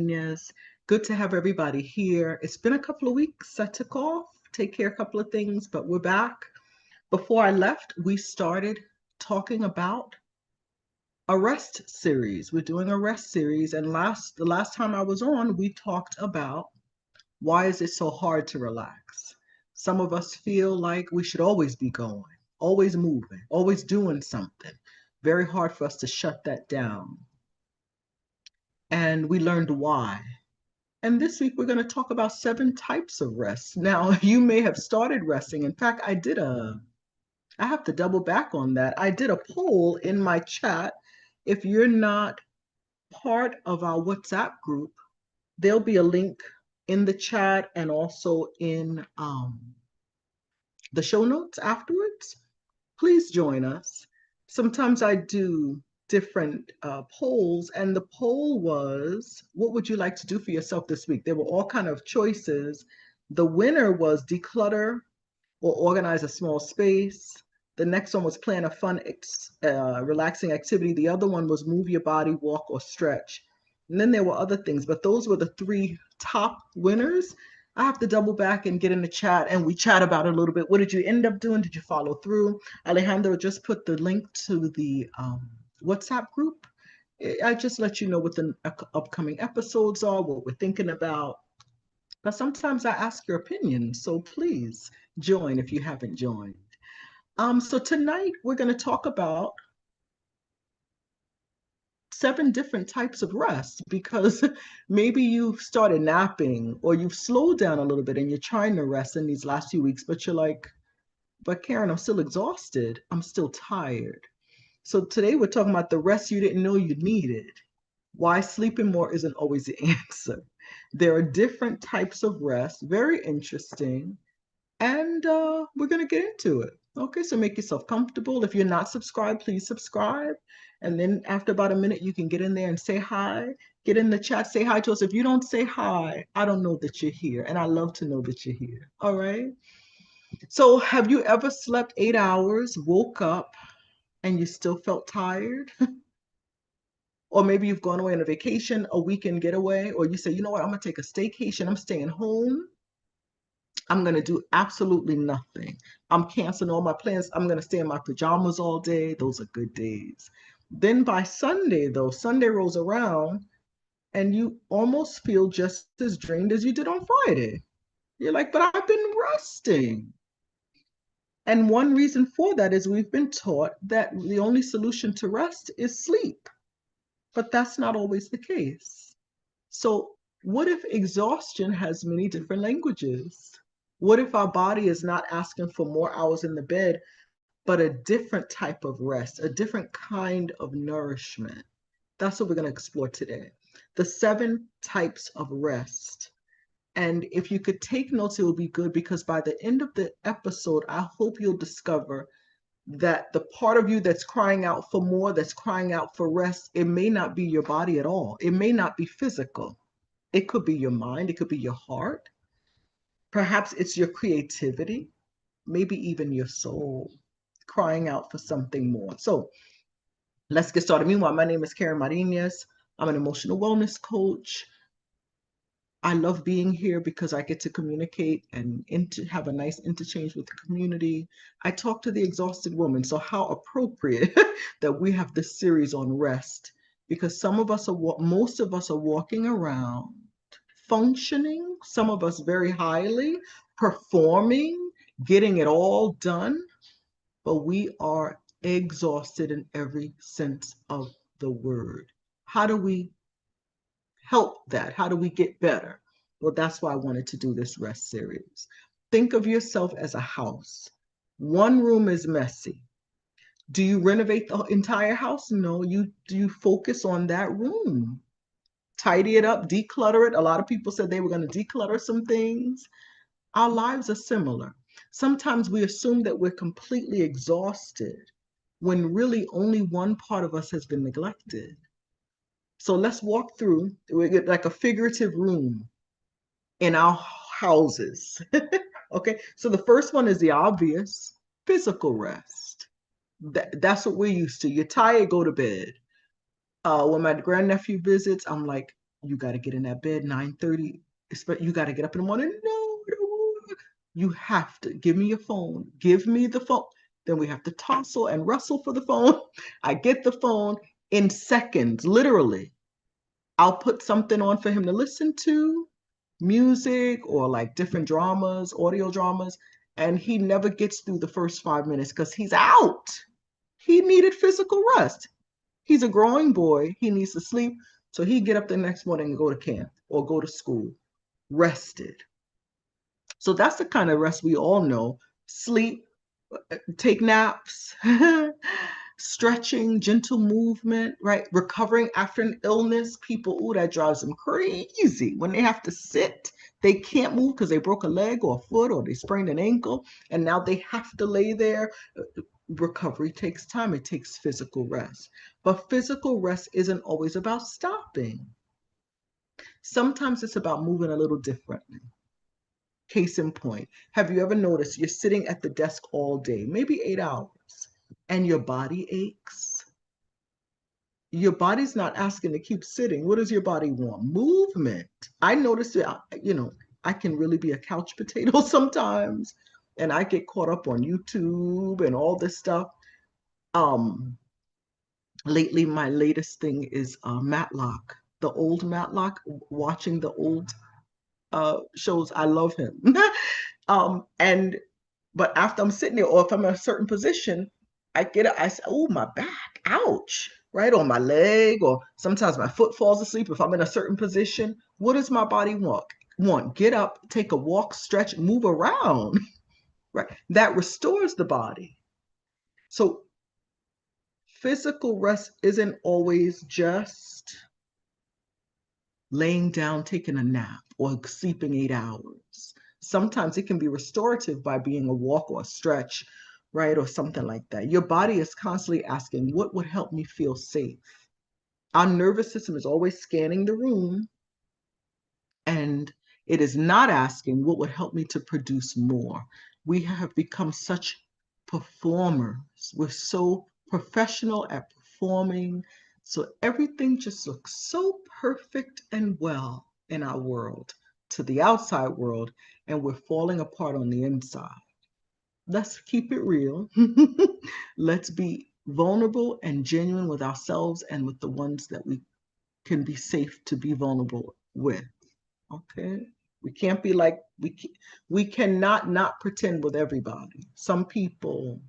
Marinez. Good to have everybody here. It's been a couple of weeks. I took off, take care of a couple of things, but we're back. Before I left, we started talking about a rest series. We're doing a rest series, and the last time I was on, we talked about why is it so hard to relax. Some of us feel like we should always be going, always moving, always doing something. Very hard for us to shut that down. And we learned why. And this week we're going to talk about 7 types of rest. Now, you may have started resting. In fact, I have to double back on that. I did a poll in my chat. If you're not part of our WhatsApp group, there'll be a link in the chat and also in the show notes afterwards. Please join us. Sometimes I do different polls, and the poll was, what would you like to do for yourself this week? There were all kind of choices. The winner was declutter or organize a small space. The next one was plan a fun, relaxing activity. The other one was move your body, walk, or stretch. And then there were other things, but those were the 3 top winners. I have to double back and get in the chat and we chat about it a little bit. What did you end up doing? Did you follow through? Alejandro just put the link to the WhatsApp group. I just let you know what the upcoming episodes are, what we're thinking about. But sometimes I ask your opinion, so please join if you haven't joined. So tonight we're going to talk about 7 different types of rest because maybe you've started napping or you've slowed down a little bit and you're trying to rest in these last few weeks, but you're like, but Karen, I'm still exhausted. I'm still tired. So today we're talking about the rest you didn't know you needed. Why sleeping more isn't always the answer. There are different types of rest, very interesting, and we're going to get into it. Okay, so make yourself comfortable. If you're not subscribed, please subscribe. And then after about a minute, you can get in there and say hi. Get in the chat, say hi to us. If you don't say hi, I don't know that you're here. And I love to know that you're here. All right. So have you ever slept 8 hours, woke up, and you still felt tired? Or maybe you've gone away on a vacation, a weekend getaway, or you say, you know what, I'm going to take a staycation. I'm staying home. I'm going to do absolutely nothing. I'm canceling all my plans. I'm going to stay in my pajamas all day. Those are good days. Then by Sunday, though, Sunday rolls around and you almost feel just as drained as you did on Friday. You're like, but I've been resting. And one reason for that is we've been taught that the only solution to rest is sleep. But that's not always the case. So, what if exhaustion has many different languages? What if our body is not asking for more hours in the bed, but a different type of rest, a different kind of nourishment? That's what we're going to explore today. The 7 types of rest. And if you could take notes, it will be good because by the end of the episode, I hope you'll discover that the part of you that's crying out for more, that's crying out for rest, it may not be your body at all. It may not be physical. It could be your mind, it could be your heart. Perhaps it's your creativity, maybe even your soul crying out for something more. So let's get started. Meanwhile, my name is Karen Marinez. I'm an emotional wellness coach. I love being here because I get to communicate and have a nice interchange with the community. I talk to the exhausted woman. So how appropriate that we have this series on rest, because most of us are walking around functioning, some of us very highly, performing, getting it all done, but we are exhausted in every sense of the word. How do we help that? How do we get better? Well, that's why I wanted to do this rest series. Think of yourself as a house. One room is messy. Do you renovate the entire house? No, you focus on that room. Tidy it up, declutter it. A lot of people said they were going to declutter some things. Our lives are similar. Sometimes we assume that we're completely exhausted when really only one part of us has been neglected. So let's walk through like a figurative room in our houses. Okay, so the first one is the obvious physical rest. That's what we're used to. You're tired, go to bed. When my grandnephew visits, I'm like, You got to get in that bed 9:30. You got to get up in the morning. No, no, you have to give me your phone. Give me the phone. Then we have to tussle and wrestle for the phone. I get the phone in seconds, literally. I'll put something on for him to listen to, music or like different dramas, audio dramas, and he never gets through the first 5 minutes because he's out. He needed physical rest. He's a growing boy. He needs to sleep. So he'd get up the next morning and go to camp or go to school, rested. So that's the kind of rest we all know. Sleep, take naps, stretching, gentle movement, right? Recovering after an illness. People, ooh, that drives them crazy. When they have to sit, they can't move because they broke a leg or a foot or they sprained an ankle, and now they have to lay there. Recovery takes time. It takes physical rest. But physical rest isn't always about stopping. Sometimes it's about moving a little differently. Case in point, have you ever noticed you're sitting at the desk all day, maybe 8 hours, and your body aches? Your body's not asking to keep sitting. What does your body want? Movement. I noticed that, I can really be a couch potato sometimes, and I get caught up on YouTube and all this stuff. Lately, my latest thing is Matlock, the old Matlock, watching the old shows. I love him. But after I'm sitting there, or if I'm in a certain position, I say, oh, my back, ouch, right? Or my leg, or sometimes my foot falls asleep if I'm in a certain position. What does my body want? Get up, take a walk, stretch, move around, right? That restores the body. So physical rest isn't always just laying down, taking a nap, or sleeping 8 hours. Sometimes it can be restorative by being a walk or a stretch, right? Or something like that. Your body is constantly asking, what would help me feel safe? Our nervous system is always scanning the room, and it is not asking what would help me to produce more. We have become such performers. We're so professional at performing. So everything just looks so perfect and well in our world to the outside world, and we're falling apart on the inside. Let's keep it real. Let's be vulnerable and genuine with ourselves and with the ones that we can be safe to be vulnerable with. Okay? We can't be like, we cannot not pretend with everybody. Some people,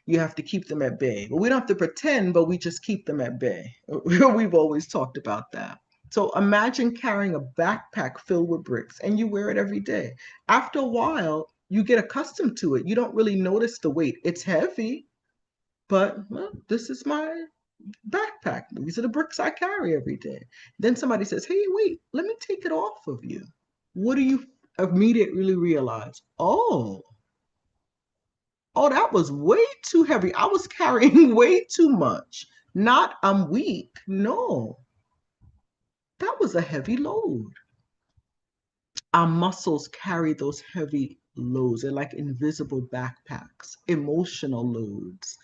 you have to keep them at bay. But we don't have to pretend, but we just keep them at bay. We've always talked about that. So imagine carrying a backpack filled with bricks and you wear it every day. After a while, you get accustomed to it. You don't really notice the weight. It's heavy, but well, this is my backpack. These are the bricks I carry every day. Then somebody says, hey, wait, let me take it off of you. What do you immediately realize? Oh, that was way too heavy. I was carrying way too much. Not I'm weak. No, that was a heavy load. Our muscles carry those heavy loads. They're like invisible backpacks, emotional loads,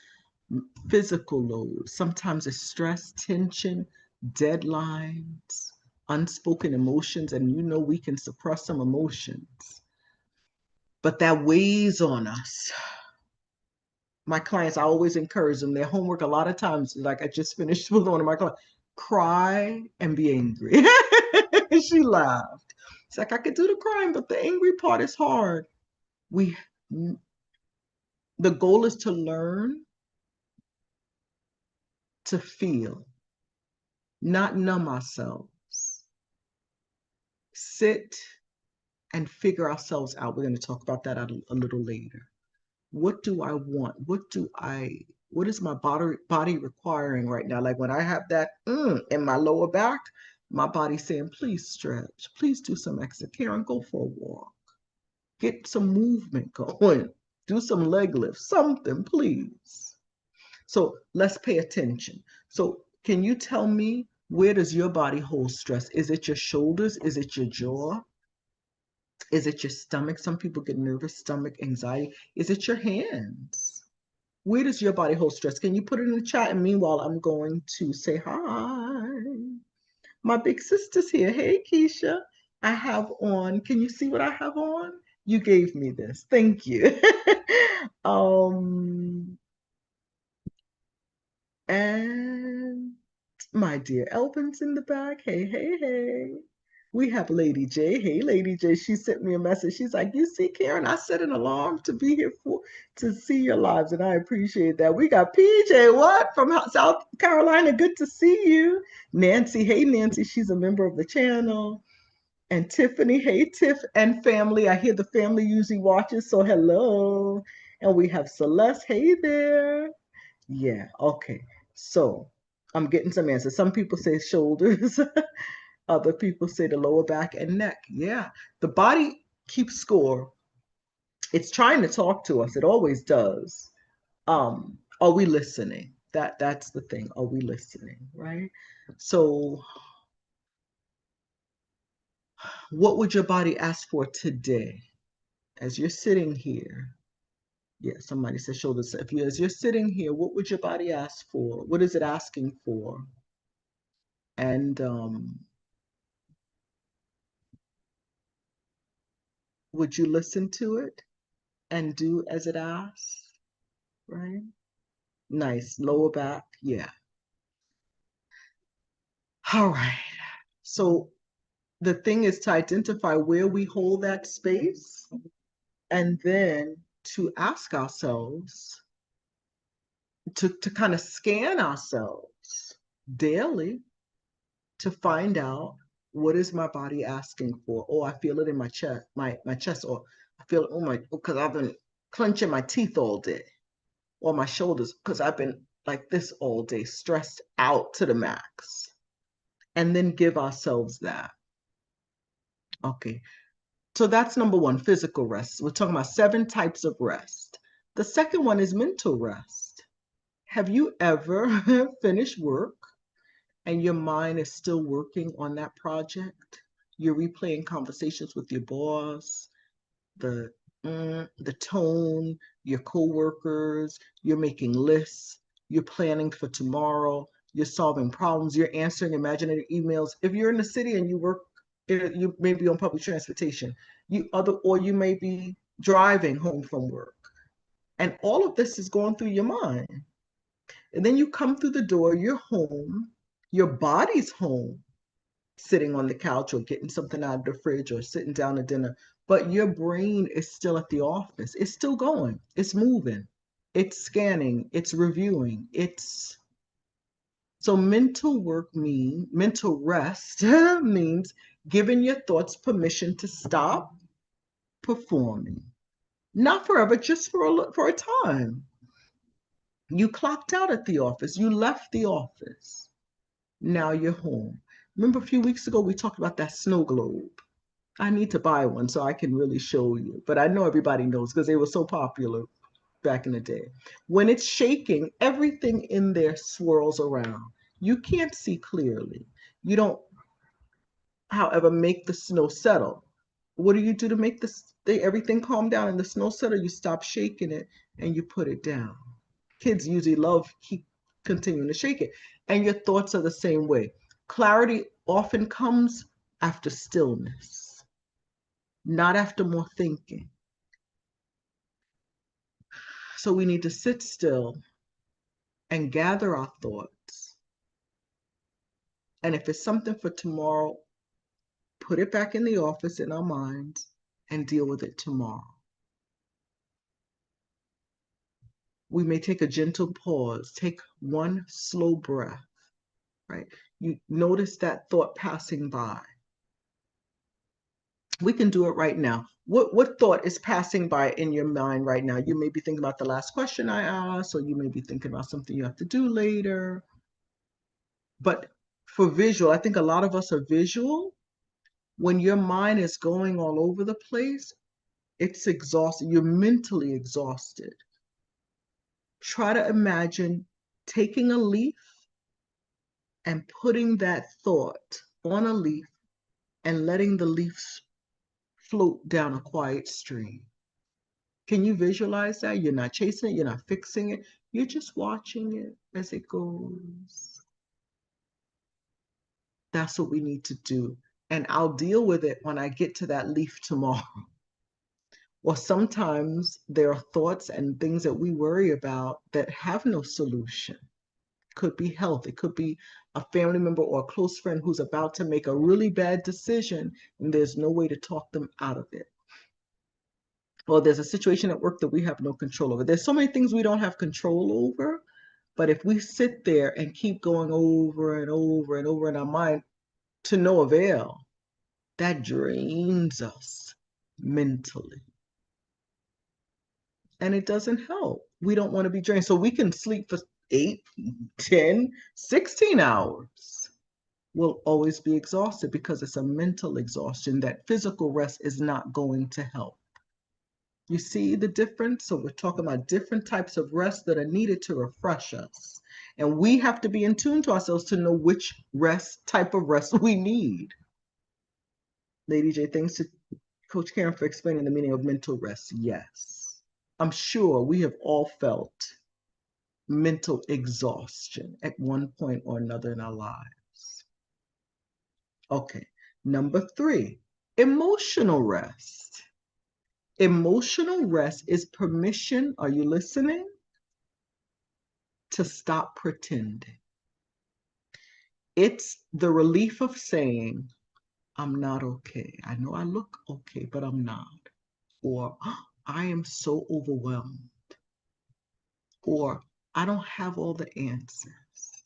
physical loads. Sometimes it's stress, tension, deadlines, unspoken emotions, and we can suppress some emotions, but that weighs on us. My clients, I always encourage them, their homework a lot of times, like I just finished with one of my clients, cry and be angry. She laughed. It's like, I could do the crying, but the angry part is hard. The goal is to learn to feel, not numb ourselves. Sit and figure ourselves out. We're going to talk about that a little later. What do I want? What is my body requiring right now? Like when I have that in my lower back, my body's saying, please stretch, please do some exercise. Karen, go for a walk. Get some movement going. Do some leg lifts, something, please. So let's pay attention. So can you tell me, where does your body hold stress? Is it your shoulders? Is it your jaw? Is it your stomach? Some people get nervous stomach anxiety. Is it your hands? Where does your body hold stress? Can you put it in the chat? And meanwhile, I'm going to say hi. My big sister's here. Hey, Keisha. I have on, can you see what I have on? You gave me this. Thank you. um, and my dear Elvin's in the back. Hey, hey, hey. We have Lady J. Hey, Lady J. She sent me a message. She's like, "You see, Karen, I set an alarm to be here to see your lives, and I appreciate that." We got PJ, what from South Carolina? Good to see you. Nancy, hey, Nancy. She's a member of the channel. And Tiffany, hey, Tiff and family. I hear the family usually watches, so hello. And we have Celeste. Hey there. Yeah, okay. So I'm getting some answers. Some people say shoulders. Other people say the lower back and neck. Yeah, the body keeps score. It's trying to talk to us. It always does. Are we listening? That's the thing. Are we listening? Right? So what would your body ask for today as you're sitting here? Yeah, somebody said shoulders. If you as you're sitting here, what would your body ask for? What is it asking for? And would you listen to it and do as it asks? Right? Nice. Lower back. Yeah. All right. So the thing is to identify where we hold that space and then to ask ourselves, to kind of scan ourselves daily to find out what is my body asking for. Oh, I feel it in my chest, my chest, or I feel it, oh my, because I've been clenching my teeth all day, or my shoulders, because I've been like this all day, stressed out to the max. And then give ourselves that. Okay. So that's number one, physical rest. We're talking about 7 types of rest. The second one is mental rest. Have you ever finished work and your mind is still working on that project? You're replaying conversations with your boss, the the tone, your coworkers, you're making lists, you're planning for tomorrow, you're solving problems, you're answering imaginary emails. If you're in the city and you work, you may be on public transportation, or you may be driving home from work, and all of this is going through your mind. And then you come through the door, you're home, your body's home, sitting on the couch or getting something out of the fridge or sitting down to dinner, but your brain is still at the office. It's still going, it's moving, it's scanning, it's reviewing. It's so mental rest means giving your thoughts permission to stop performing. Not forever, just for a time. You clocked out at the office, you left the office. Now you're home. Remember a few weeks ago we talked about that snow globe? I need to buy one so I can really show you. But I know everybody knows because they were so popular back in the day. When it's shaking, everything in there swirls around. You can't see clearly. You don't, however, make the snow settle. What do you do to make everything calm down and the snow settle? You stop shaking it and you put it down. Kids usually love keep continuing to shake it. And your thoughts are the same way. Clarity often comes after stillness, not after more thinking. So we need to sit still and gather our thoughts. And if it's something for tomorrow, put it back in the office in our minds and deal with it tomorrow. We may take a gentle pause, take one slow breath, right? You notice that thought passing by. We can do it right now. What thought is passing by in your mind right now? You may be thinking about the last question I asked, or you may be thinking about something you have to do later. But for visual, I think a lot of us are visual. When your mind is going all over the place, it's exhausted. You're mentally exhausted. Try to imagine taking a leaf and putting that thought on a leaf and letting the leaves float down a quiet stream. Can you visualize that? You're not chasing it, you're not fixing it, you're just watching it as it goes. That's what we need to do. And I'll deal with it when I get to that leaf tomorrow. Or sometimes there are thoughts and things that we worry about that have no solution. Could be health, it could be a family member or a close friend who's about to make a really bad decision and there's no way to talk them out of it. Or there's a situation at work that we have no control over. There's so many things we don't have control over, but if we sit there and keep going over and over and over in our mind to no avail, that drains us mentally. And it doesn't help. We don't want to be drained. So we can sleep for 8, 10, 16 hours. We'll always be exhausted because it's a mental exhaustion. That physical rest is not going to help. You see the difference? So we're talking about different types of rest that are needed to refresh us. And we have to be in tune to ourselves to know which type of rest we need. Lady J, thanks to Coach Karen for explaining the meaning of mental rest. Yes. I'm sure we have all felt mental exhaustion at one point or another in our lives. Okay, number 3, emotional rest. Emotional rest is permission, are you listening? To stop pretending. It's the relief of saying, I'm not okay. I know I look okay, but I'm not. Or I am so overwhelmed. Or I don't have all the answers.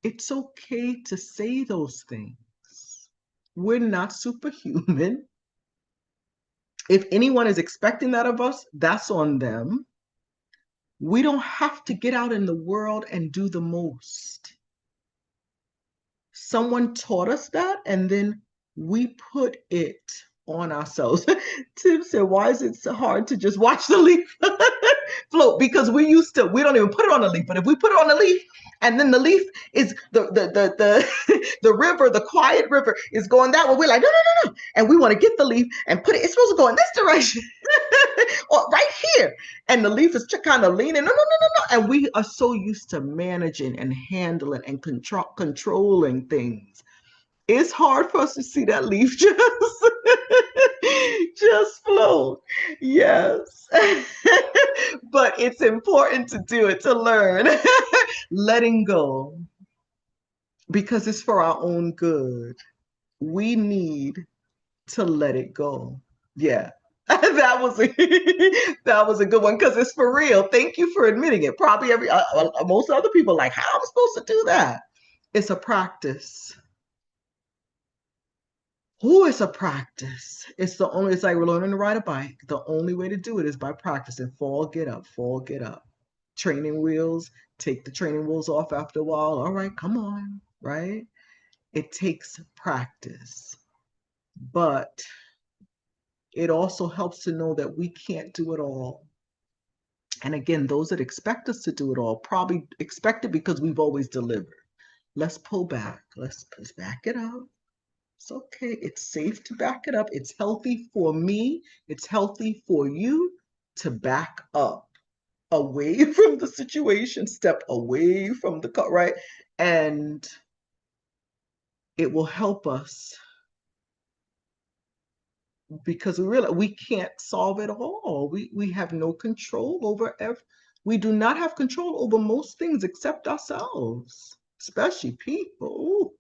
It's okay to say those things. We're not superhuman. If anyone is expecting that of us, that's on them. We don't have to get out in the world and do the most. Someone taught us that, and then we put it on ourselves. Tim said, why is it so hard to just watch the leaf float? Because we don't even put it on a leaf, but if we put it on a leaf, and then the leaf is the river, the quiet river is going that way, we're like, no. And we want to get the leaf and put it, it's supposed to go in this direction. Or right here. And the leaf is kind of leaning, no. And we are so used to managing and handling and controlling things. It's hard for us to see that leaf just float. Yes. But it's important to do it, to learn. Letting go. Because it's for our own good. We need to let it go. Yeah. That was a good one because it's for real. Thank you for admitting it. Probably most other people are like, how am I supposed to do that? It's a practice. It's a practice. It's like we're learning to ride a bike. The only way to do it is by practicing. Fall, get up, fall, get up. Training wheels, take the training wheels off after a while. All right, come on, right? It takes practice. But it also helps to know that we can't do it all. And again, those that expect us to do it all probably expect it because we've always delivered. Let's pull back. Let's back it up. It's okay. It's safe to back it up. It's healthy for me. It's healthy for you to back up away from the situation, step away from the car, right? And it will help us because we realize we can't solve it all. We have no control over we do not have control over most things except ourselves, especially people,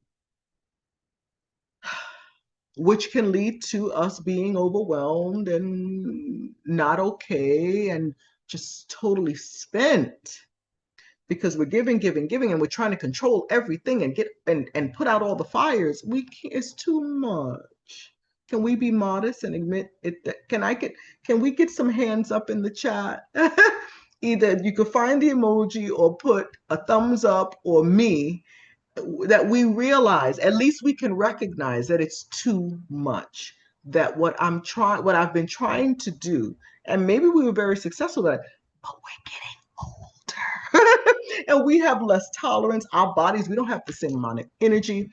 which can lead to us being overwhelmed and not okay and just totally spent because we're giving, and we're trying to control everything and get and put out all the fires. It's too much. Can we be modest and admit it? Can we get some hands up in the chat? Either you could find the emoji or put a thumbs up or me, that we realize, at least we can recognize that it's too much, that what I've been trying to do, and maybe we were very successful at it, but we're getting older and we have less tolerance. Our bodies, we don't have the same amount of energy.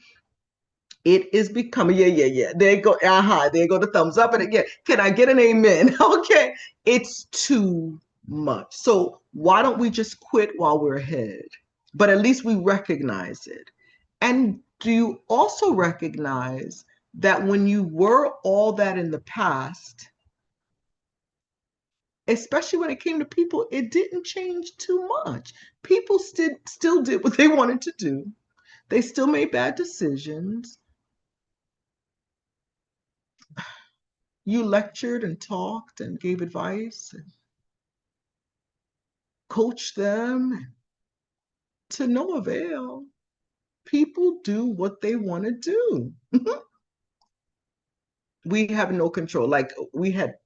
It is becoming, yeah. There you go. There you go. The thumbs up. And again, can I get an amen? Okay. It's too much. So why don't we just quit while we're ahead? But at least we recognize it. And do you also recognize that when you were all that in the past, especially when it came to people, it didn't change too much. People still did what they wanted to do. They still made bad decisions. You lectured and talked and gave advice and coached them to no avail. People do what they want to do. We have no control. Like we had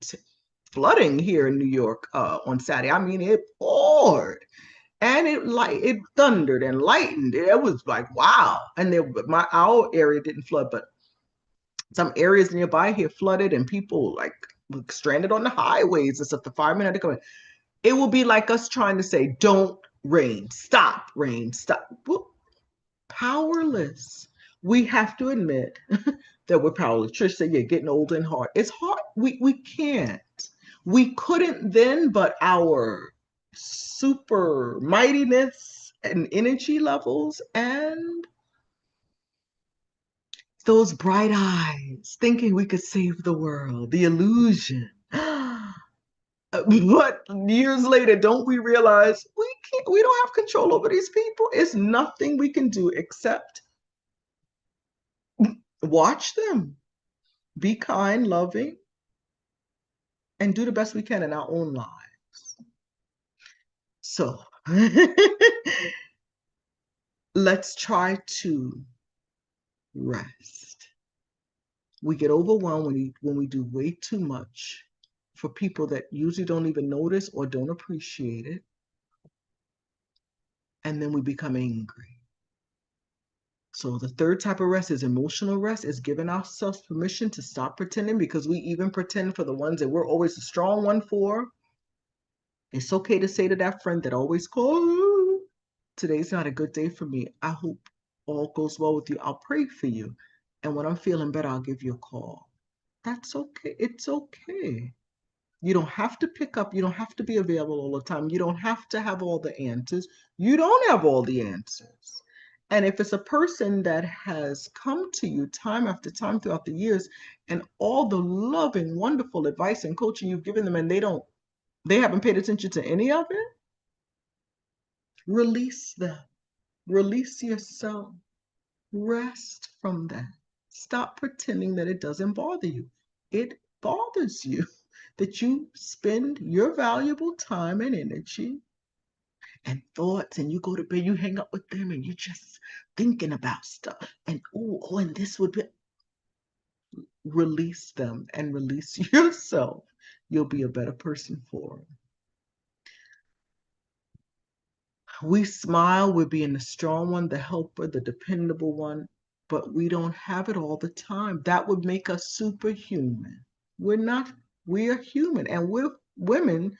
flooding here in New York on Saturday. I mean, it poured and it thundered and lightened. It was like wow. And our area didn't flood, but some areas nearby here flooded, and people like were stranded on the highways and stuff. The firemen had to come in. It will be like us trying to say, "Don't rain, stop, rain, stop." Well, powerless. We have to admit that we're powerless. Trish said, "You're getting old and hard." It's hard. We can't. We couldn't then, but our super mightiness and energy levels and those bright eyes, thinking we could save the world, the illusion. But years later, don't we realize we don't have control over these people? It's nothing we can do except watch them, be kind, loving, and do the best we can in our own lives. So let's try to rest. We get overwhelmed when we do way too much for people that usually don't even notice or don't appreciate it. And then we become angry. So the third type of rest is emotional rest, is giving ourselves permission to stop pretending, because we even pretend for the ones that we're always the strong one for. It's okay to say to that friend that always calls, "Today's not a good day for me. I hope all goes well with you. I'll pray for you. And when I'm feeling better, I'll give you a call." That's okay. It's okay. You don't have to pick up. You don't have to be available all the time. You don't have to have all the answers. You don't have all the answers. And if it's a person that has come to you time after time throughout the years, and all the loving, wonderful advice and coaching you've given them, and they haven't paid attention to any of it, release them. Release yourself. Rest from that. Stop pretending that it doesn't bother you. It bothers you that you spend your valuable time and energy and thoughts, and you go to bed, you hang up with them, and you're just thinking about stuff. And and this would be. Release them and release yourself. You'll be a better person for them. We smile, we're being the strong one, the helper, the dependable one, but we don't have it all the time. That would make us superhuman. We're not, we are human, and we're women.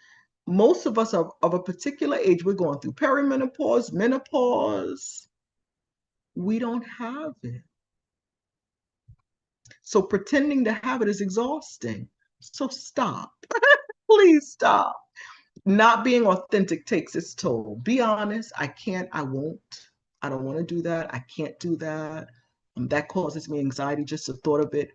Most of us are of a particular age. We're going through perimenopause, menopause. We don't have it. So pretending to have it is exhausting. So stop. Please stop. Not being authentic takes its toll. Be honest. I can't, I won't. I don't want to do that. I can't do that. That causes me anxiety. Just the thought of it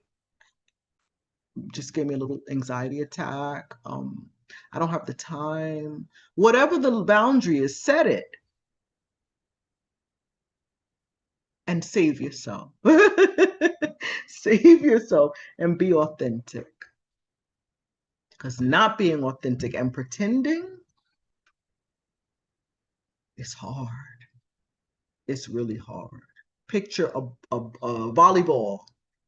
just gave me a little anxiety attack. I don't have the time. Whatever the boundary is, set it and save yourself. Save yourself and be authentic. Because not being authentic and pretending is hard. It's really hard. Picture a volleyball.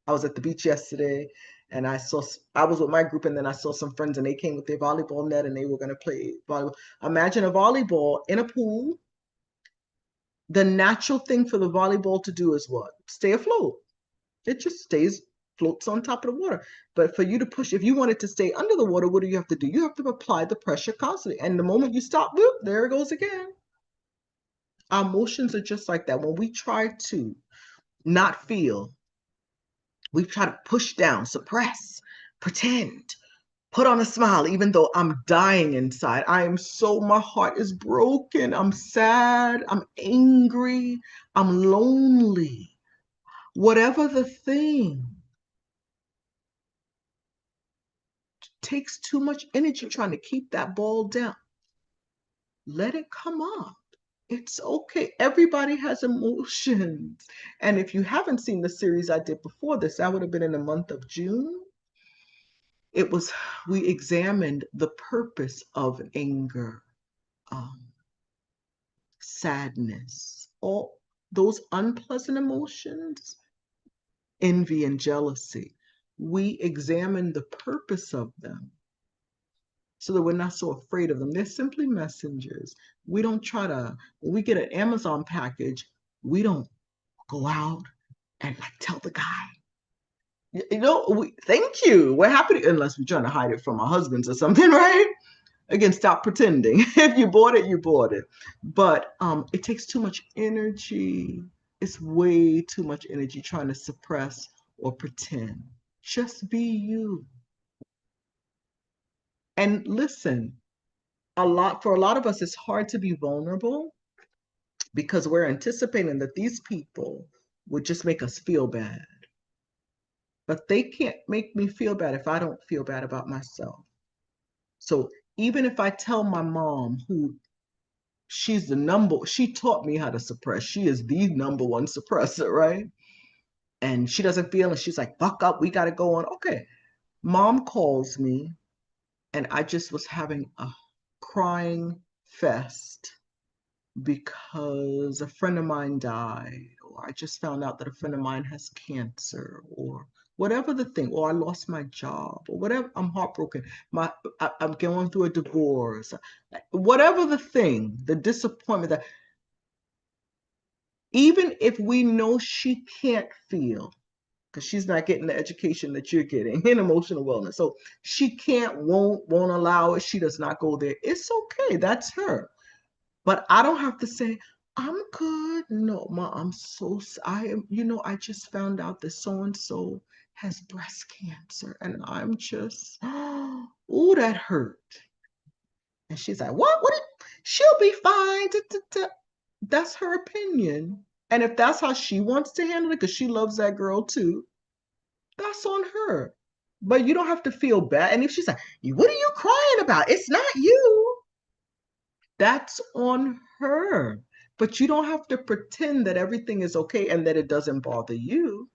I was at the beach yesterday, and I was with my group, and then I saw some friends, and they came with their volleyball net, and they were going to play volleyball. Imagine a volleyball in a pool. The natural thing for the volleyball to do is what? Stay afloat. It just floats on top of the water. But for you to push, if you want it to stay under the water, what do you have to do? You have to apply the pressure constantly. And the moment you stop, whoop, there it goes again. Our emotions are just like that. When we try to not feel, we try to push down, suppress, pretend, put on a smile, even though I'm dying inside. My heart is broken. I'm sad. I'm angry. I'm lonely. Whatever the thing, takes too much energy trying to keep that ball down. Let it come up. It's okay. Everybody has emotions. And if you haven't seen the series I did before this, that would have been in the month of June. It was, we examined the purpose of anger, um, sadness, all those unpleasant emotions, envy and jealousy. We examined the purpose of them so that we're not so afraid of them. They're simply messengers. We don't try to, when we get an Amazon package, we don't go out and like tell the guy, thank you. We're happy to, unless we're trying to hide it from our husbands or something, right? Again, stop pretending. If you bought it, you bought it. But it takes too much energy. It's way too much energy trying to suppress or pretend. Just be you. And listen, for a lot of us, it's hard to be vulnerable because we're anticipating that these people would just make us feel bad. But they can't make me feel bad if I don't feel bad about myself. So even if I tell my mom, who she taught me how to suppress. She is the number one suppressor, right? And she doesn't feel, and she's like, fuck up, we got to go on. Okay. Mom calls me, and I just was having a crying fest because a friend of mine died, or I just found out that a friend of mine has cancer, or whatever the thing, or I lost my job, or whatever. I'm heartbroken. I'm going through a divorce. Whatever the thing, the disappointment, that even if we know she can't feel, because she's not getting the education that you're getting in emotional wellness, so she won't allow it. She does not go there. It's okay. That's her. But I don't have to say, I'm good. No, Ma, I am, I just found out that so and so has breast cancer. And I'm just, oh, that hurt. And she's like, what? She'll be fine. That's her opinion. And if that's how she wants to handle it, because she loves that girl too, that's on her. But you don't have to feel bad. And if she's like, what are you crying about? It's not you. That's on her. But you don't have to pretend that everything is okay and that it doesn't bother you.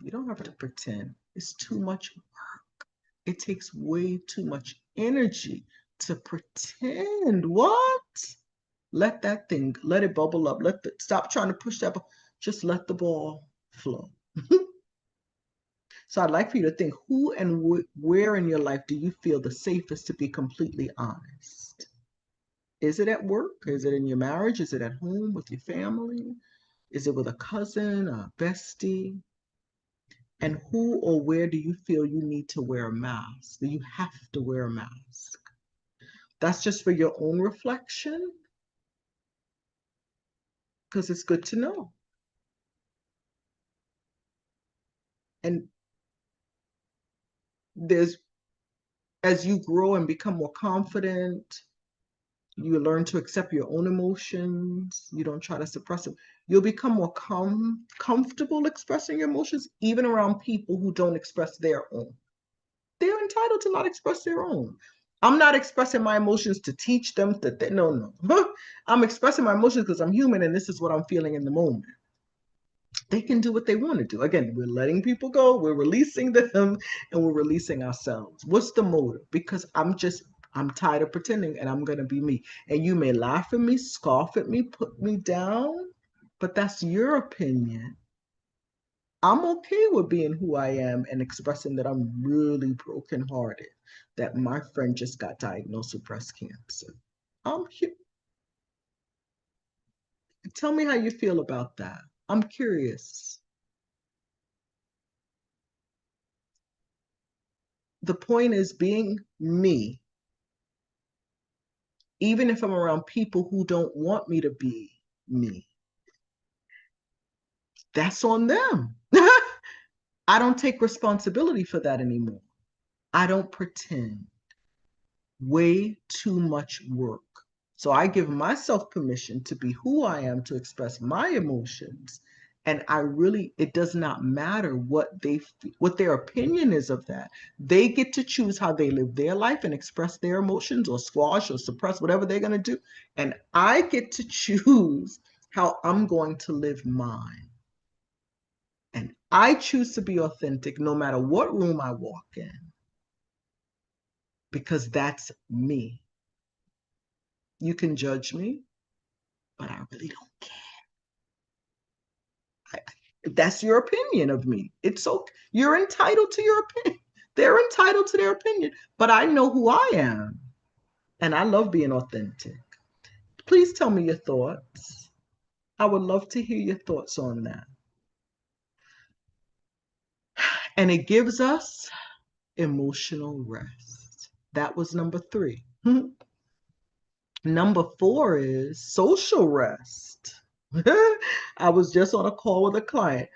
You don't have to pretend. It's too much work. It takes way too much energy to pretend. What? Let it bubble up. Stop trying to push that ball. Just let the ball flow. So I'd like for you to think, who and where in your life do you feel the safest to be completely honest? Is it at work? Is it in your marriage? Is it at home with your family? Is it with a cousin, a bestie? And who or where do you feel you need to wear a mask? Do you have to wear a mask? That's just for your own reflection, because it's good to know. And as you grow and become more confident, you learn to accept your own emotions. You don't try to suppress them. You'll become more comfortable expressing your emotions, even around people who don't express their own. They're entitled to not express their own. I'm not expressing my emotions to teach them that no. I'm expressing my emotions because I'm human and this is what I'm feeling in the moment. They can do what they want to do. Again, we're letting people go, we're releasing them, and we're releasing ourselves. What's the motive? Because I'm tired of pretending and I'm going to be me. And you may laugh at me, scoff at me, put me down, but that's your opinion. I'm okay with being who I am and expressing that I'm really brokenhearted, that my friend just got diagnosed with breast cancer. I'm here. Tell me how you feel about that. I'm curious. The point is being me, even if I'm around people who don't want me to be me. That's on them. I don't take responsibility for that anymore. I don't pretend. Way too much work. So I give myself permission to be who I am, to express my emotions, And it does not matter what their opinion is of that. They get to choose how they live their life and express their emotions or squash or suppress whatever they're going to do. And I get to choose how I'm going to live mine. And I choose to be authentic no matter what room I walk in, because that's me. You can judge me, but I really don't care. That's your opinion of me. It's okay. You're entitled to your opinion. They're entitled to their opinion, but I know who I am, and I love being authentic. Please tell me your thoughts. I would love to hear your thoughts on that. And it gives us emotional rest. That was number 3. Number 4 is social rest. I was just on a call with a client.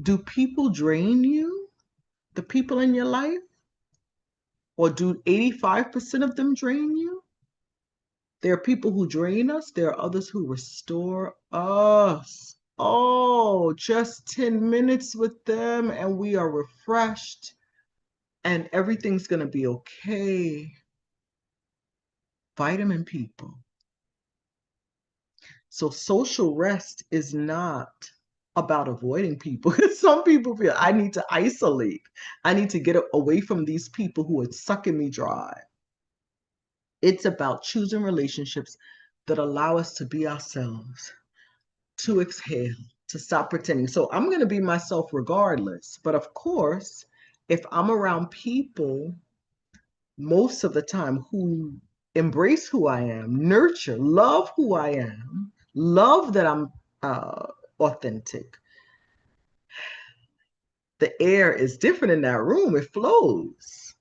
Do people drain you? The people in your life? Or do 85% of them drain you? There are people who drain us. There are others who restore us. Oh, just 10 minutes with them and we are refreshed and everything's going to be okay. Vitamin people. So social rest is not about avoiding people. Some people feel I need to isolate. I need to get away from these people who are sucking me dry. It's about choosing relationships that allow us to be ourselves, to exhale, to stop pretending. So I'm going to be myself regardless. But of course, if I'm around people most of the time who embrace who I am, nurture, love who I am, love that I'm authentic, the air is different in that room. It flows.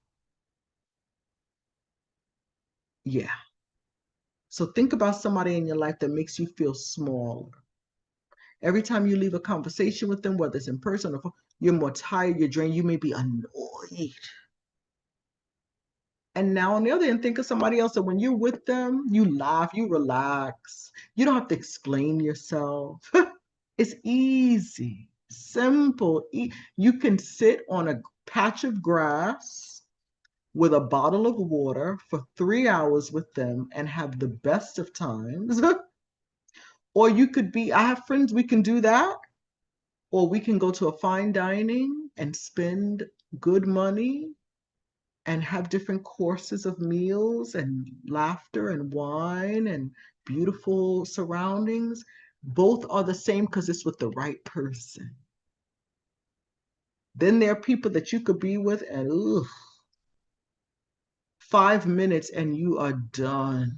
Yeah. So think about somebody in your life that makes you feel smaller. Every time you leave a conversation with them, whether it's in person or you're more tired, you're drained, you may be annoyed. And now on the other end, think of somebody else that when you're with them, you laugh, you relax. You don't have to explain yourself. It's easy, simple. You can sit on a patch of grass with a bottle of water for 3 hours with them and have the best of times. Or you could be, I have friends, we can do that. Or we can go to a fine dining and spend good money and have different courses of meals and laughter and wine and beautiful surroundings. Both are the same because it's with the right person. Then there are people that you could be with and 5 minutes and you are done.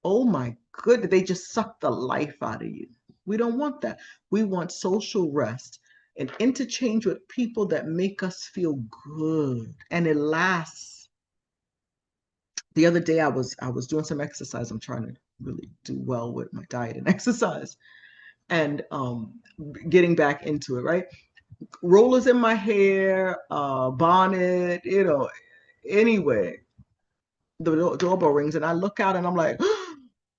Oh my goodness, they just suck the life out of you. We don't want that. We want social rest and interchange with people that make us feel good, and it lasts. The other day I was doing some exercise. I'm trying to really do well with my diet and exercise, and getting back into it, right? Rollers in my hair, bonnet, anyway, the doorbell rings and I look out and I'm like,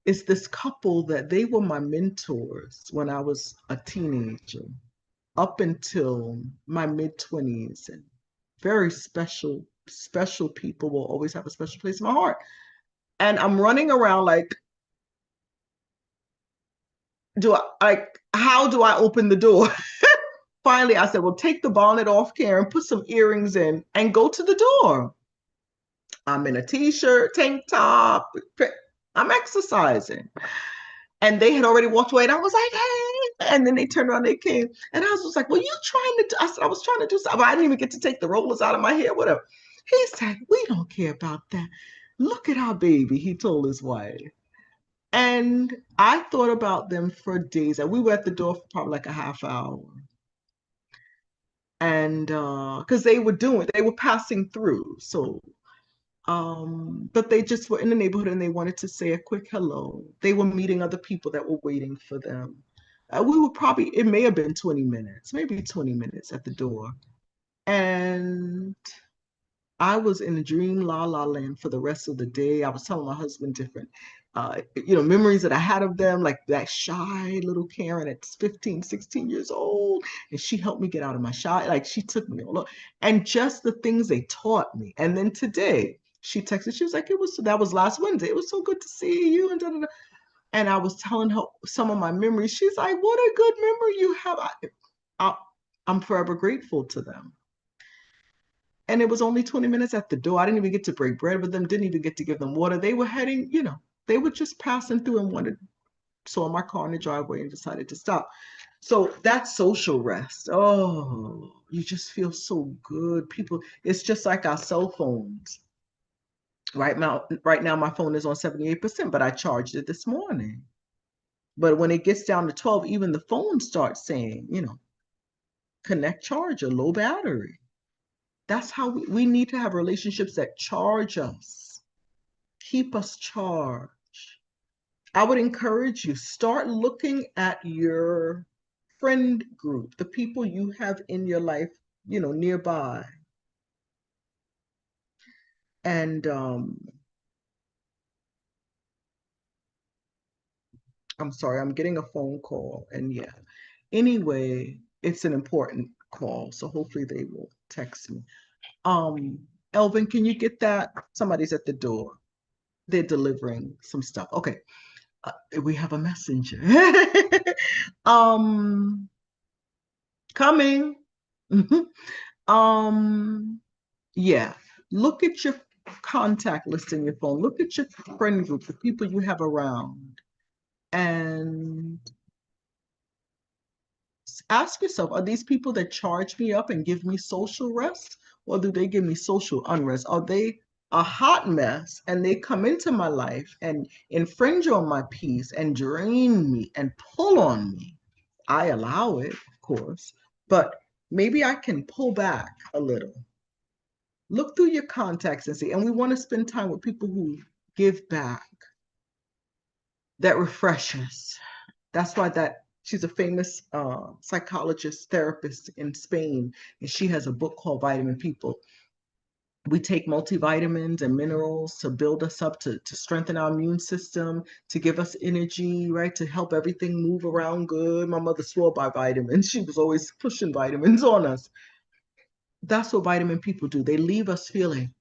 it's this couple that they were my mentors when I was a teenager up until my mid-20s, and very special, special people will always have a special place in my heart. And I'm running around like, how do I open the door? Finally, I said, well, take the bonnet off, Karen, put some earrings in and go to the door. I'm in a t-shirt, tank top, I'm exercising. And they had already walked away and I was like, hey, and then they turned around, they came. And I was just like, well, you trying to do, I said, I was trying to do something. I didn't even get to take the rollers out of my hair, whatever. He said, we don't care about that. Look at our baby, he told his wife. And I thought about them for days. And we were at the door for probably like a half hour. And because they were passing through. So but they just were in the neighborhood and they wanted to say a quick hello. They were meeting other people that were waiting for them. It may have been 20 minutes, maybe 20 minutes at the door. And I was in a dream la la land for the rest of the day. I was telling my husband different, memories that I had of them, like that shy little Karen at 15, 16 years old. And she helped me get out of my shy, like she took me all over. And just the things they taught me. And then today she texted, she was like, that was last Wednesday. It was so good to see you. And da, da, da. And I was telling her some of my memories. She's like, what a good memory you have. I, I'm forever grateful to them. And it was only 20 minutes at the door. I didn't even get to break bread with them, didn't even get to give them water. They were heading, they were just passing through and saw my car in the driveway and decided to stop. So that's social rest. Oh, you just feel so good. People, it's just like our cell phones. Right now, my phone is on 78%, but I charged it this morning. But when it gets down to 12, even the phone starts saying, connect charger, low battery. That's how we need to have relationships that charge us, keep us charged. I would encourage you, start looking at your friend group, the people you have in your life, nearby. And I'm sorry, I'm getting a phone call. And yeah, anyway, it's an important call. So hopefully they will text me. Um, Elvin, can you get that? Somebody's at the door. They're delivering some stuff. Okay. We have a messenger. um, coming. um, yeah. Look at your contact list in your phone. Look at your friend group, the people you have around, and ask yourself, are these people that charge me up and give me social rest, or do they give me social unrest? Are they a hot mess and they come into my life and infringe on my peace and drain me and pull on me? I allow it, of course, but maybe I can pull back a little. Look through your contacts and see. And we want to spend time with people who give back, that refreshes. That's why she's a famous psychologist, therapist in Spain, and she has a book called Vitamin People. We take multivitamins and minerals to build us up, to strengthen our immune system, to give us energy, right? To help everything move around good. My mother swore by vitamins. She was always pushing vitamins on us. That's what vitamin people do. They leave us feeling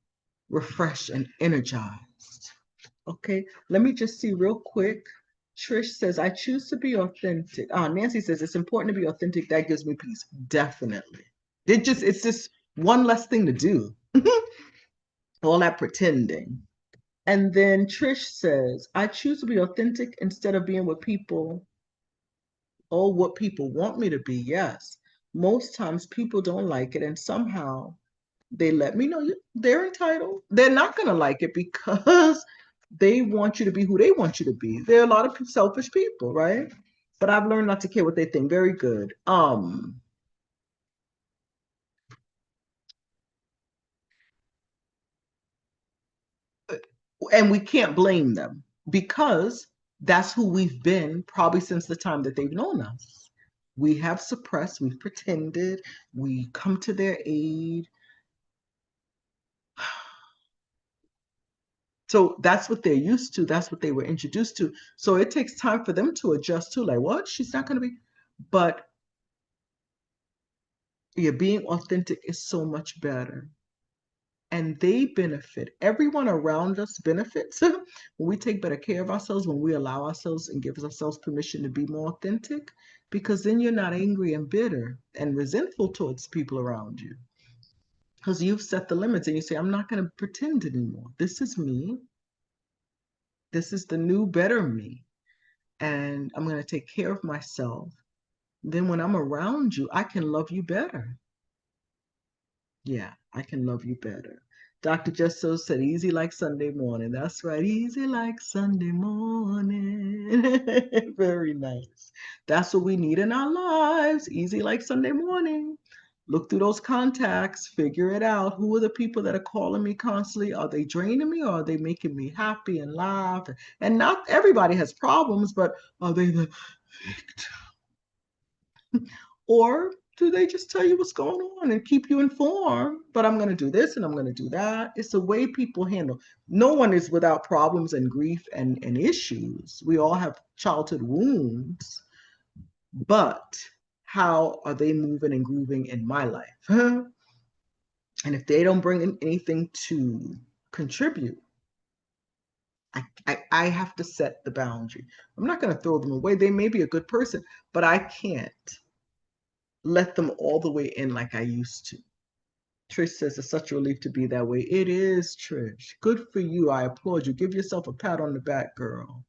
refreshed and energized. Okay, let me just see real quick. Trish says, I choose to be authentic. Nancy says, it's important to be authentic. That gives me peace. Definitely. It's just one less thing to do. All that pretending. And then Trish says, I choose to be authentic instead of being with people, what people want me to be. Yes. Most times people don't like it, and somehow they let me know they're entitled. They're not going to like it because they want you to be who they want you to be. There are a lot of selfish people, right? But I've learned not to care what they think. Very good. And we can't blame them because that's who we've been probably since the time that they've known us. We have suppressed, we've pretended, we come to their aid. So that's what they're used to. That's what they were introduced to. So it takes time for them to adjust to, like, what? She's not going to be. But yeah, being authentic is so much better. And they benefit. Everyone around us benefits when we take better care of ourselves, when we allow ourselves and give ourselves permission to be more authentic, because then you're not angry and bitter and resentful towards people around you. Because you've set the limits and you say, I'm not going to pretend anymore. This is me. This is the new, better me. And I'm going to take care of myself. Then when I'm around you, I can love you better. Yeah, I can love you better. Dr. Justo said, easy like Sunday morning. That's right, easy like Sunday morning. Very nice. That's what we need in our lives, easy like Sunday morning. Look through those contacts, figure it out. Who are the people that are calling me constantly? Are they draining me or are they making me happy and laugh? And not everybody has problems, but are they the victim? Or do they just tell you what's going on and keep you informed? But I'm going to do this and I'm going to do that. It's the way people handle. No one is without problems and grief and issues. We all have childhood wounds, but how are they moving and grooving in my life? And if they don't bring in anything to contribute, I have to set the boundary. I'm not going to throw them away. They may be a good person, but I can't let them all the way in like I used to. Trish says it's such a relief to be that way. It is, Trish. Good for you. I applaud you. Give yourself a pat on the back, girl.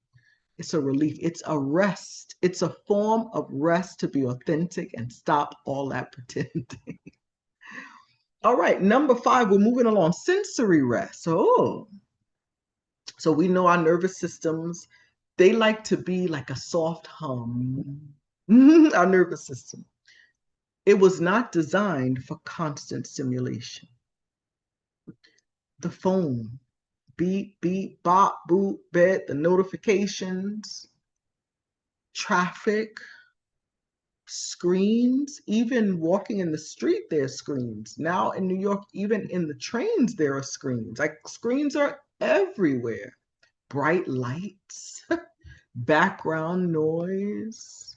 It's a relief. It's a rest. It's a form of rest to be authentic and stop all that pretending. All right, number 5, we're moving along. Sensory rest. So we know our nervous systems, they like to be like a soft hum. Our nervous system. It was not designed for constant stimulation. The phone, beep, beep, bop, boop, bed, the notifications, traffic, screens, even walking in the street, there are screens. Now in New York, even in the trains, there are screens. Like screens are everywhere. Bright lights, background noise,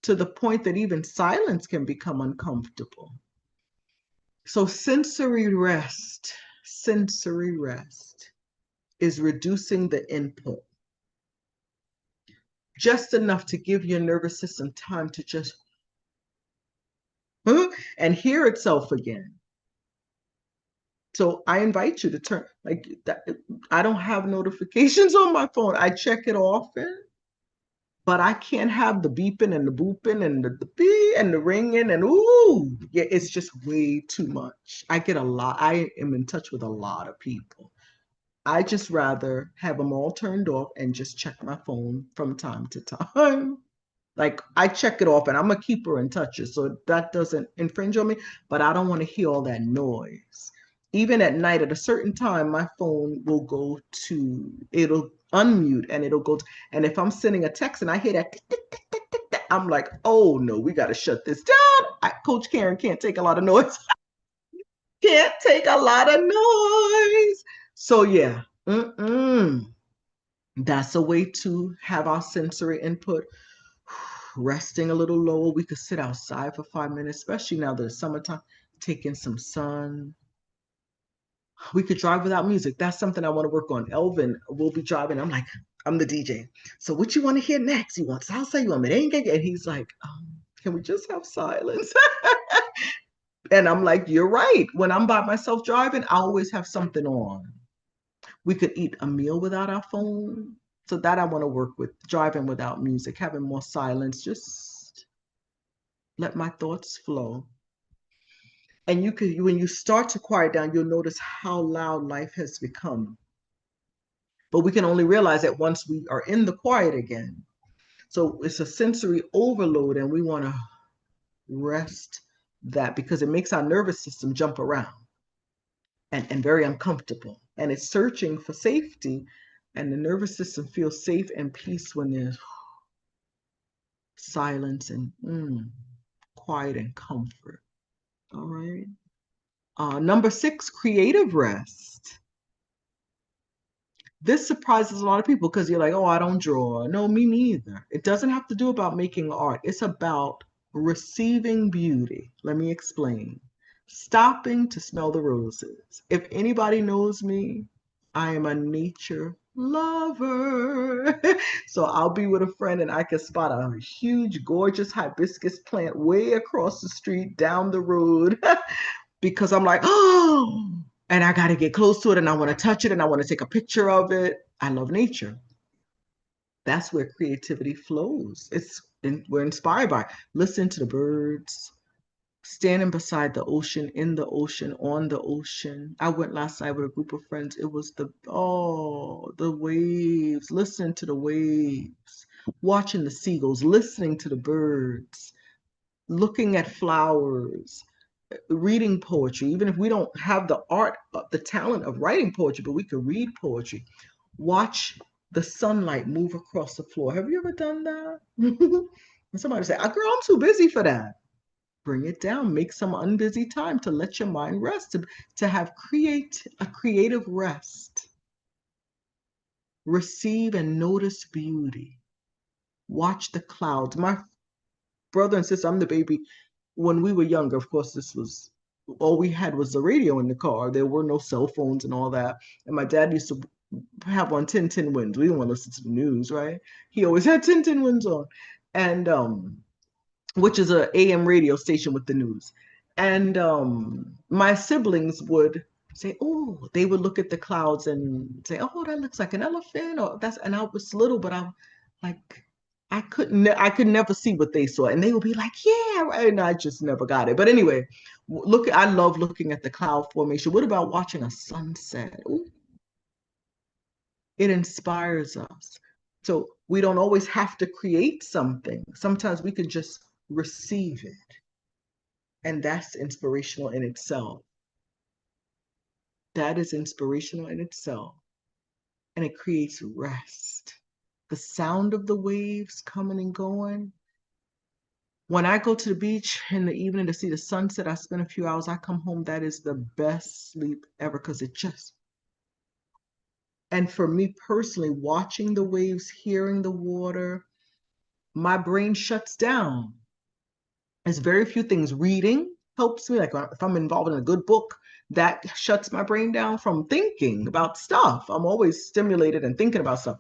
to the point that even silence can become uncomfortable. So sensory rest is reducing the input. Just enough to give your nervous system time to just and hear itself again. So I invite you to turn like that. I don't have notifications on my phone. I check it often, but I can't have the beeping and the booping and the beep and the ringing and ooh, yeah, it's just way too much. I am in touch with a lot of people. I just rather have them all turned off and just check my phone from time to time. Like I check it off and I'm a keeper in touches, so that doesn't infringe on me, but I don't want to hear all that noise. Even at night at a certain time, my phone will it'll unmute and it'll go and if I'm sending a text and I hear that, I'm like, oh no, we got to shut this down. Coach Karen can't take a lot of noise. Can't take a lot of noise. So yeah, that's a way to have our sensory input resting a little lower. We could sit outside for 5 minutes, especially now that it's summertime, taking some sun. We could drive without music. That's something I want to work on. Elvin will be driving. I'm like, I'm the DJ. So what you want to hear next? You want salsa? You want merengue? And he's like, can we just have silence? And I'm like, you're right. When I'm by myself driving, I always have something on. We could eat a meal without our phone. So that I want to work with, driving without music, having more silence, just let my thoughts flow. And when you start to quiet down, you'll notice how loud life has become. But we can only realize that once we are in the quiet again. So it's a sensory overload and we want to rest that because it makes our nervous system jump around and very uncomfortable. And it's searching for safety. And the nervous system feels safe and peace when there's silence and quiet and comfort. All right. Number 6, creative rest. This surprises a lot of people because you're like, oh, I don't draw. No, me neither. It doesn't have to do about making art. It's about receiving beauty. Let me explain. Stopping to smell the roses. If anybody knows me, I am a nature lover. So I'll be with a friend and I can spot a huge, gorgeous hibiscus plant way across the street down the road because I'm like, oh, and I got to get close to it and I want to touch it and I want to take a picture of it. I love nature. That's where creativity flows. We're inspired by it. Listen to the birds, standing beside the ocean, in the ocean, on the ocean. I went last night with a group of friends. It was the waves, listening to the waves, watching the seagulls, listening to the birds, looking at flowers, reading poetry. Even if we don't have the talent of writing poetry, but we could read poetry. Watch the sunlight move across the floor. Have you ever done that? And somebody say, girl, I'm too busy for that. bring it down, make some unbusy time to let your mind rest, to have a creative rest. Receive and notice beauty. Watch the clouds. My brother and sister, I'm the baby. When we were younger, of course, this was all we had was the radio in the car. There were no cell phones and all that. And my dad used to have on 10 Winds. We didn't want to listen to the news, right? He always had 10 Winds on. And which is a AM radio station with the news. And my siblings would say, oh, they would look at the clouds and say, oh, that looks like an elephant, or that's, and I was little, but I'm like, I could never see what they saw. And they would be like, yeah, right. And I just never got it. But anyway, I love looking at the cloud formation. What about watching a sunset? Ooh, it inspires us. So we don't always have to create something. Sometimes we can just receive it. And that's inspirational in itself. That is inspirational in itself. And it creates rest. The sound of the waves coming and going. When I go to the beach in the evening to see the sunset, I spend a few hours, I come home, that is the best sleep ever, because it just, and for me personally, watching the waves, hearing the water, my brain shuts down. There's very few things. Reading helps me. Like if I'm involved in a good book, that shuts my brain down from thinking about stuff. I'm always stimulated and thinking about stuff.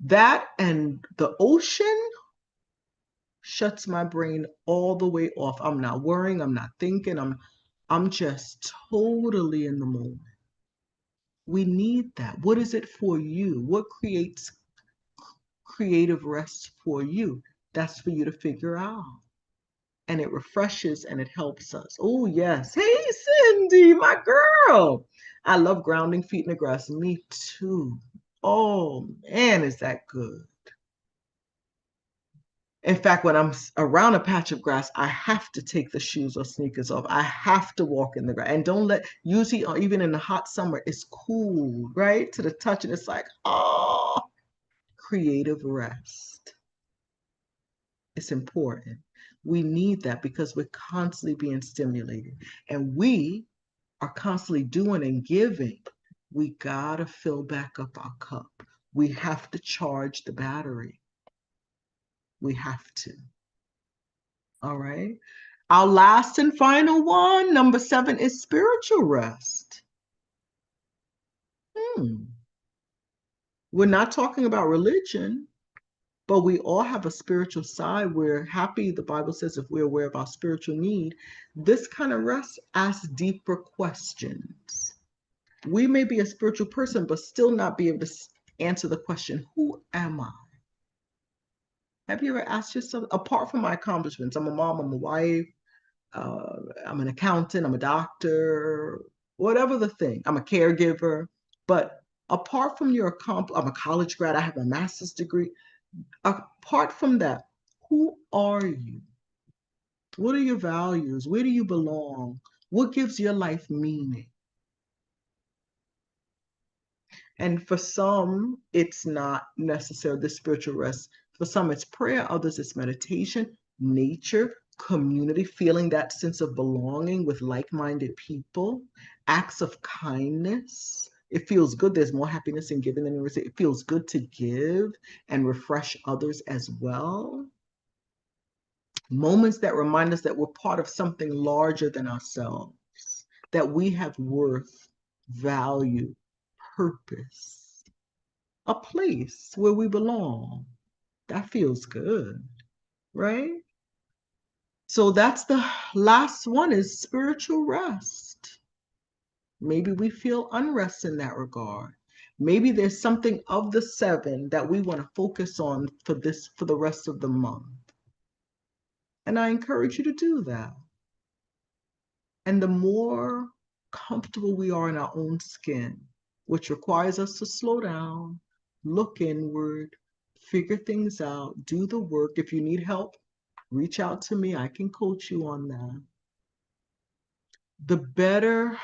That and the ocean shuts my brain all the way off. I'm not worrying, I'm not thinking, I'm just totally in the moment. We need that. What is it for you? What creates creative rest for you? That's for you to figure out. And it refreshes and it helps us. Oh, yes. Hey, Cindy, my girl. I love grounding feet in the grass. Me too. Oh, man, is that good. In fact, when I'm around a patch of grass, I have to take the shoes or sneakers off. I have to walk in the grass. And don't let, usually, even in the hot summer, it's cool, right? To the touch. And it's like, oh, creative rest. It's important. We need that because we're constantly being stimulated. And we are constantly doing and giving. We gotta fill back up our cup. We have to charge the battery. We have to. All right. Our last and final one, number 7, is spiritual rest. We're not talking about religion, but we all have a spiritual side. We're happy, the Bible says, if we're aware of our spiritual need. This kind of rest asks deeper questions. We may be a spiritual person, but still not be able to answer the question, who am I? Have you ever asked yourself, apart from my accomplishments, I'm a mom, I'm a wife, I'm an accountant, I'm a doctor, whatever the thing, I'm a caregiver, but apart from I'm a college grad, I have a master's degree. Apart from that, who are you? What are your values? Where do you belong? What gives your life meaning? And for some, it's not necessarily the spiritual rest. For some, it's prayer. Others, it's meditation, nature, community, feeling that sense of belonging with like-minded people, acts of kindness. It feels good. There's more happiness in giving than in receiving. It feels good to give and refresh others as well. Moments that remind us that we're part of something larger than ourselves, that we have worth, value, purpose, a place where we belong. That feels good, right? So that's the last one, is spiritual rest. Maybe we feel unrest in that regard. Maybe there's something of the 7 that we want to focus on for the rest of the month. And I encourage you to do that. And the more comfortable we are in our own skin, which requires us to slow down, look inward, figure things out, do the work. If you need help, reach out to me. I can coach you on that. The better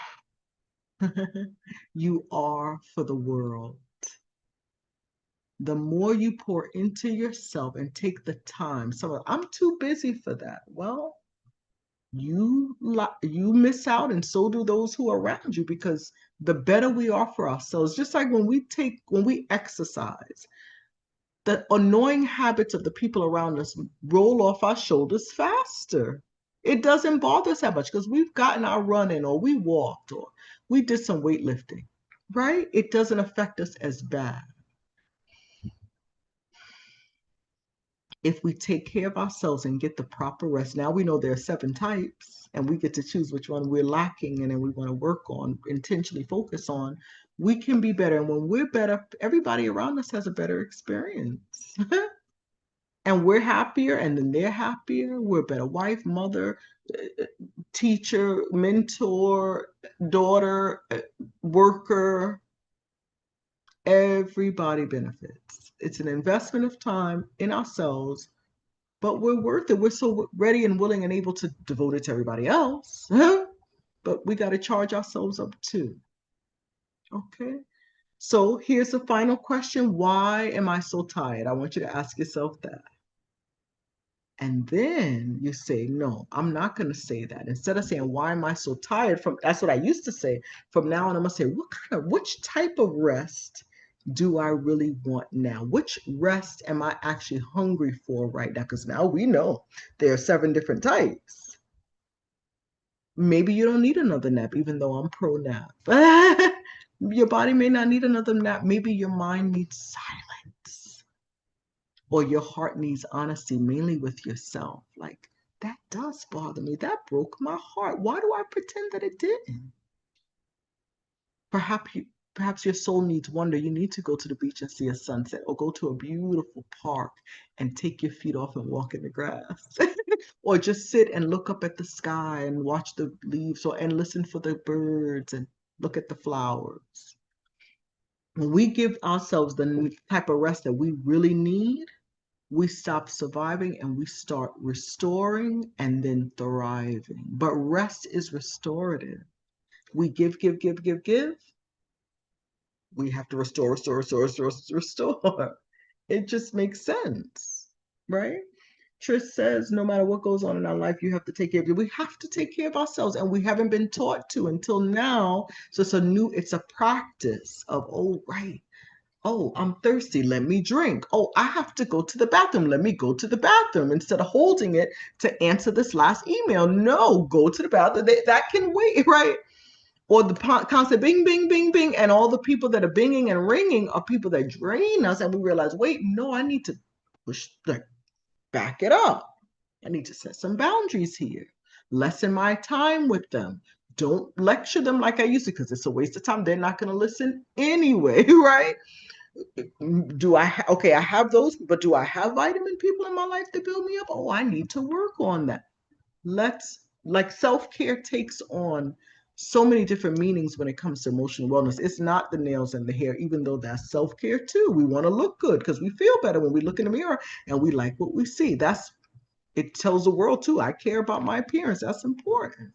you are for the world. The more you pour into yourself and take the time. I'm too busy for that. Well, you miss out, and so do those who are around you, because the better we are for ourselves, just like when we exercise, the annoying habits of the people around us roll off our shoulders faster. It doesn't bother us that much because we've gotten our run in, or we walked, or we did some weightlifting, right? It doesn't affect us as bad. If we take care of ourselves and get the proper rest. Now we know there are 7 types, and we get to choose which one we're lacking and then we want to work on, intentionally focus on. We can be better. And when we're better, everybody around us has a better experience. And we're happier, and then they're happier. We're a better wife, mother, teacher, mentor, daughter, worker. Everybody benefits. It's an investment of time in ourselves, but we're worth it. We're so ready and willing and able to devote it to everybody else. But we got to charge ourselves up too. Okay. So here's the final question. Why am I so tired? I want you to ask yourself that. And then you say, no, I'm not going to say that. Instead of saying, why am I so tired? That's what I used to say. From now on, I'm going to say, which type of rest do I really want now? Which rest am I actually hungry for right now? Because now we know there are 7 different types. Maybe you don't need another nap, even though I'm pro nap. Your body may not need another nap. Maybe your mind needs silence, or your heart needs honesty, mainly with yourself. Like, that does bother me. That broke my heart. Why do I pretend that it didn't? Perhaps your soul needs wonder. You need to go to the beach and see a sunset, or go to a beautiful park and take your feet off and walk in the grass. Or just sit and look up at the sky and watch the leaves, and listen for the birds and look at the flowers. When we give ourselves the type of rest that we really need, we stop surviving and we start restoring and then thriving. But rest is restorative. We give, give, give, give, give. We have to restore, restore, restore, restore, restore. It just makes sense, right? Trish says, no matter what goes on in our life, you have to take care of you. We have to take care of ourselves, and we haven't been taught to until now. So it's a practice of, oh, right. Oh, I'm thirsty. Let me drink. Oh, I have to go to the bathroom. Let me go to the bathroom, instead of holding it to answer this last email. No, go to the bathroom. That can wait, right? Or the constant bing, bing, bing, bing. And all the people that are binging and ringing are people that drain us. And we realize, wait, no, I need to back it up. I need to set some boundaries here. Lessen my time with them. Don't lecture them like I used to, because it's a waste of time. They're not going to listen anyway, right? I have those, but do I have vitamin people in my life to build me up? Oh, I need to work on that. Self-care takes on so many different meanings when it comes to emotional wellness. It's not the nails and the hair, even though that's self-care too. We want to look good because we feel better when we look in the mirror and we like what we see. It tells the world too, I care about my appearance. That's important.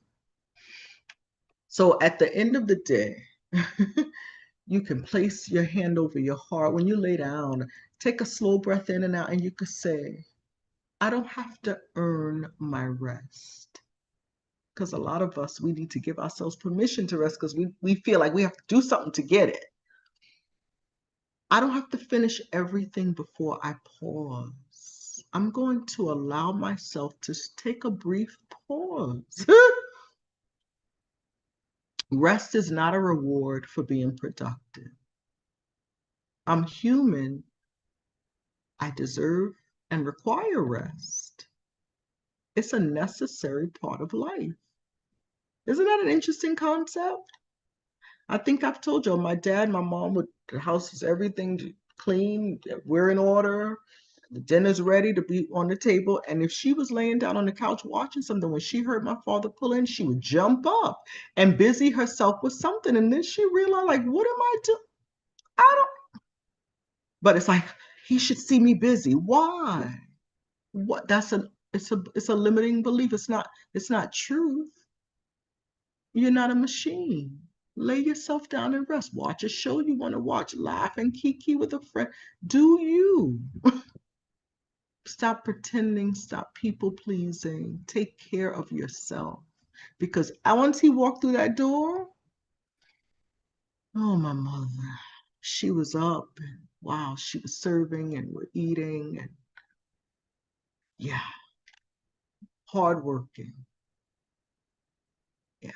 So at the end of the day, you can place your hand over your heart. When you lay down, take a slow breath in and out, and you could say, I don't have to earn my rest. Because a lot of us, we need to give ourselves permission to rest, because we feel like we have to do something to get it. I don't have to finish everything before I pause. I'm going to allow myself to take a brief pause. Rest is not a reward for being productive. I'm human. I deserve and require rest. It's a necessary part of life. Isn't that an interesting concept? I think I've told you, my dad, my mom, the house is everything clean, we're in order, the dinner's ready to be on the table. And if she was laying down on the couch watching something, when she heard my father pull in, she would jump up and busy herself with something. And then she realized, like, what am I doing? I don't, but it's like, he should see me busy. Why? What? It's a limiting belief. It's not truth. You're not a machine. Lay yourself down and rest. Watch a show you want to watch. Laugh and kiki with a friend. Do you? Stop pretending, stop people pleasing. Take care of yourself. Because once he walked through that door, oh, my mother, she was up and wow, she was serving and we're eating and yeah, hardworking. Yeah.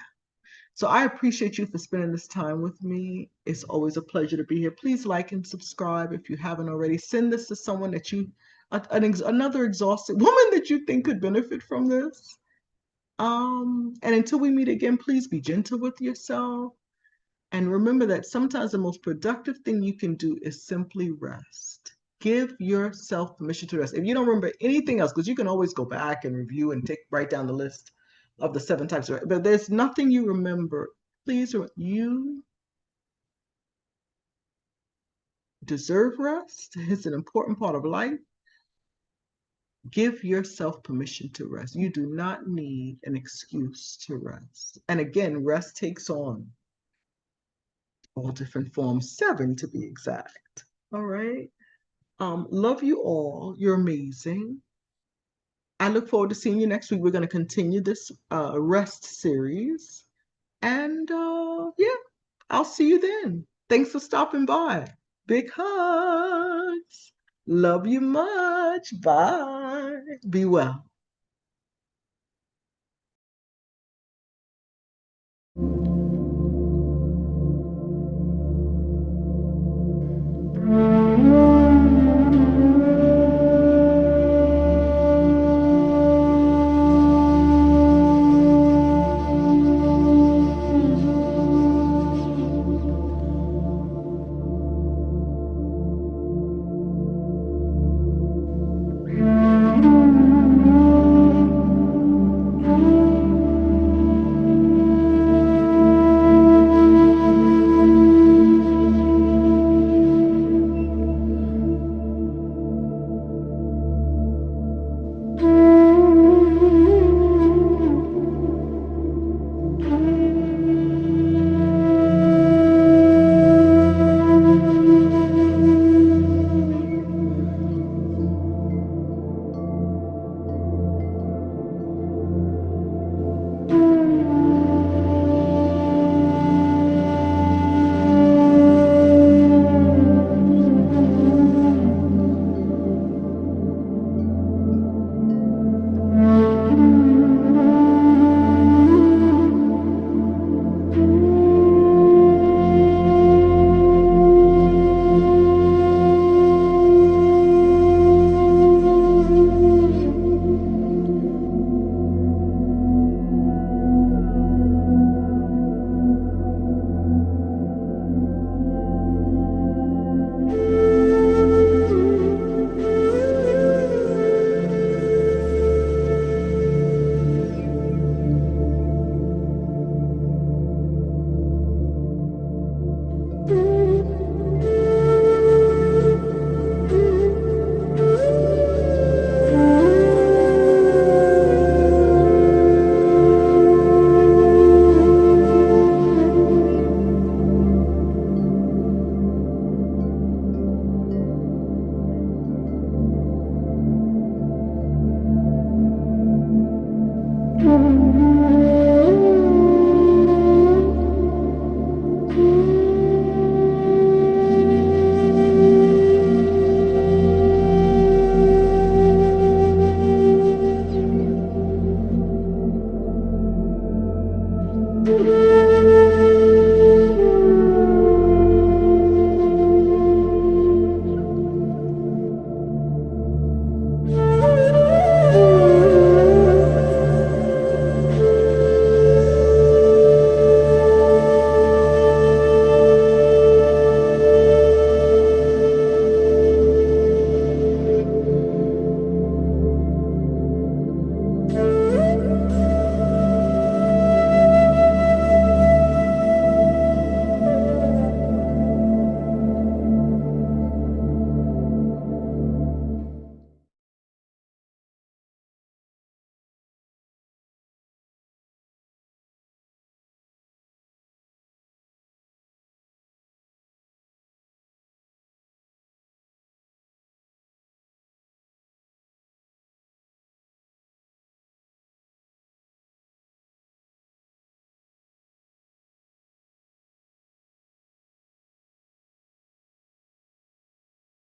So I appreciate you for spending this time with me. It's always a pleasure to be here. Please like and subscribe if you haven't already. Send this to someone that you, another exhausted woman that you think could benefit from this. And until we meet again, please be gentle with yourself. And remember that sometimes the most productive thing you can do is simply rest. Give yourself permission to rest. If you don't remember anything else, because you can always go back and review and write down the list of the 7 types of rest, but there's nothing you remember. Please, you deserve rest. It's an important part of life. Give yourself permission to rest. You do not need an excuse to rest. And again, rest takes on all different forms, 7 to be exact. All right. Love you all. You're amazing. I look forward to seeing you next week. We're going to continue this rest series. And yeah, I'll see you then. Thanks for stopping by. Big hugs. Love you much. Bye. Be well.